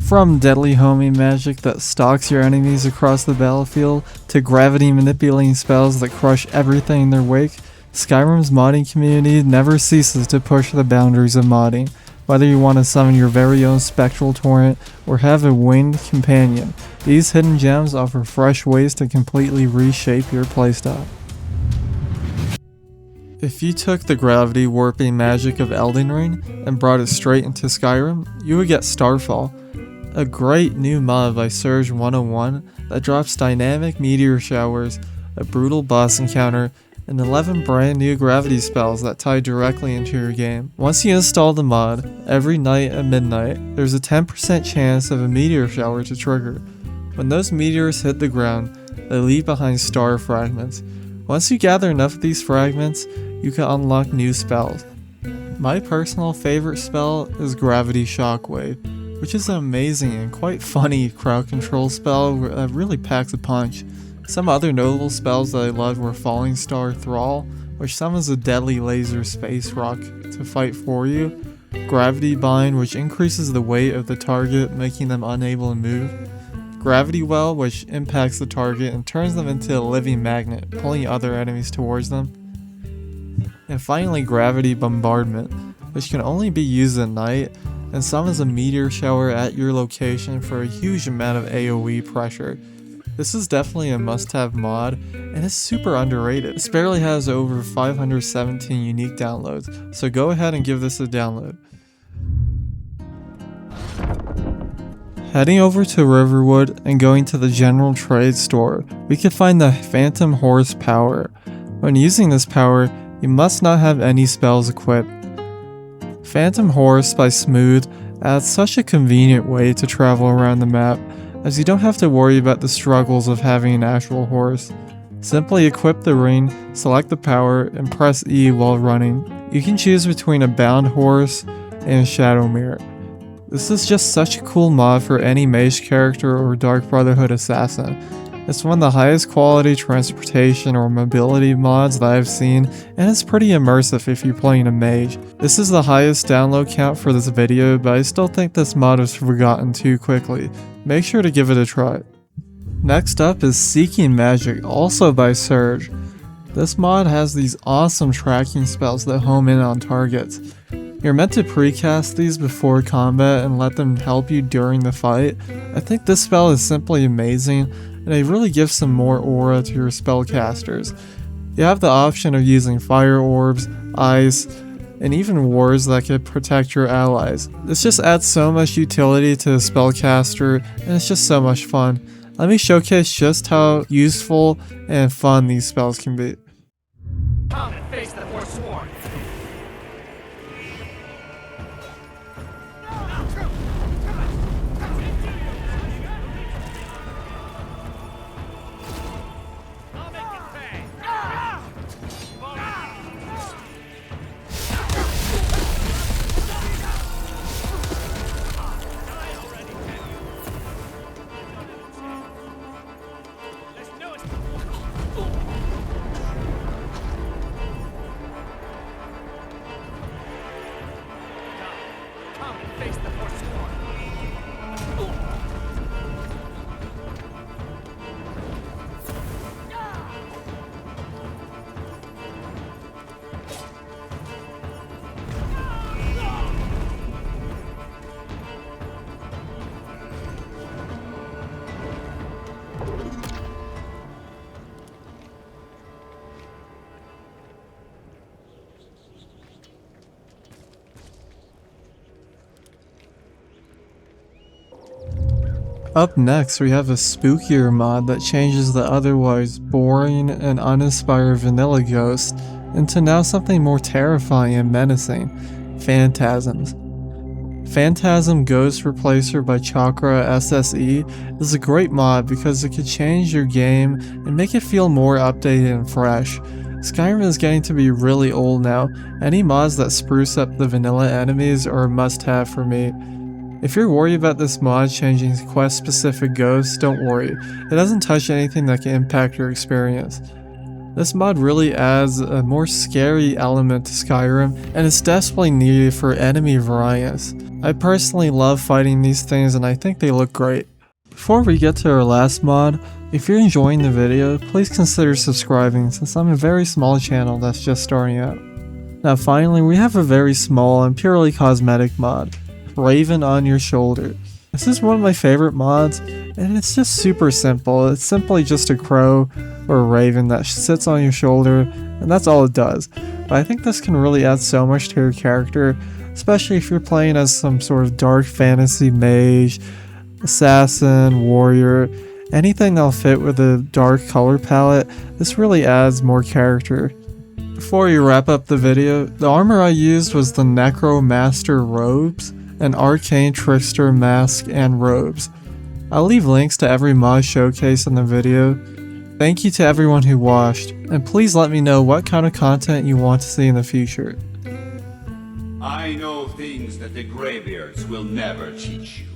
From deadly homing magic that stalks your enemies across the battlefield, to gravity manipulating spells that crush everything in their wake, Skyrim's modding community never ceases to push the boundaries of modding. Whether you want to summon your very own spectral torrent or have a winged companion, these hidden gems offer fresh ways to completely reshape your playstyle. If you took the gravity warping magic of Elden Ring and brought it straight into Skyrim, you would get Starfall, a great new mod by Surge 101 that drops dynamic meteor showers, a brutal boss encounter, and 11 brand new gravity spells that tie directly into your game. Once you install the mod, every night at midnight, there's a 10% chance of a meteor shower to trigger. When those meteors hit the ground, they leave behind star fragments. Once you gather enough of these fragments, you can unlock new spells. My personal favorite spell is Gravity Shockwave, which is an amazing and quite funny crowd control spell that really packs a punch. Some other notable spells that I loved were Falling Star Thrall, which summons a deadly laser space rock to fight for you, Gravity Bind, which increases the weight of the target, making them unable to move, Gravity Well, which impacts the target and turns them into a living magnet, pulling other enemies towards them, and finally Gravity Bombardment, which can only be used at night and summons a meteor shower at your location for a huge amount of AoE pressure. This is definitely a must-have mod, and it's super underrated. This barely has over 517 unique downloads, so go ahead and give this a download. Heading over to Riverwood and going to the general trade store, we can find the Phantom Horse power. When using this power, you must not have any spells equipped. Phantom Horse by Smooth adds such a convenient way to travel around the map, as you don't have to worry about the struggles of having an actual horse. Simply equip the ring, select the power, and press E while running. You can choose between a bound horse and Shadow Mirror. This is just such a cool mod for any mage character or Dark Brotherhood assassin. It's one of the highest quality transportation or mobility mods that I've seen, and it's pretty immersive if you're playing a mage. This is the highest download count for this video, but I still think this mod was forgotten too quickly. Make sure to give it a try. Next up is Seeking Magic, also by Surge. This mod has these awesome tracking spells that home in on targets. You're meant to precast these before combat and let them help you during the fight. I think this spell is simply amazing, and it really gives some more aura to your spellcasters. You have the option of using fire orbs, ice, and even wards that can protect your allies. This just adds so much utility to the spellcaster, and it's just so much fun. Let me showcase just how useful and fun these spells can be. Come and face the Forsworn. Face the Forsworn. Up next, we have a spookier mod that changes the otherwise boring and uninspired vanilla ghost into now something more terrifying and menacing, Phantasms. Phantasm Ghost Replacer by ChakraSSE is a great mod because it could change your game and make it feel more updated and fresh. Skyrim is getting to be really old now. Any mods that spruce up the vanilla enemies are a must-have for me. If you're worried about this mod changing quest-specific ghosts, don't worry. It doesn't touch anything that can impact your experience. This mod really adds a more scary element to Skyrim, and it's desperately needed for enemy variance. I personally love fighting these things and I think they look great. Before we get to our last mod, if you're enjoying the video, please consider subscribing since I'm a very small channel that's just starting out. Now finally, we have a very small and purely cosmetic mod, Raven on Your Shoulder. This is one of my favorite mods, and it's just super simple. It's simply just a crow or a raven that sits on your shoulder, and that's all it does. But I think this can really add so much to your character, especially if you're playing as some sort of dark fantasy mage, assassin, warrior, anything that'll fit with a dark color palette. This really adds more character. Before we wrap up the video, the armor I used was the Necromaster robes, an Arcane Trickster mask and robes. I'll leave links to every mod showcase in the video. Thank you to everyone who watched, and please let me know what kind of content you want to see in the future. I know things that the Greybeards will never teach you.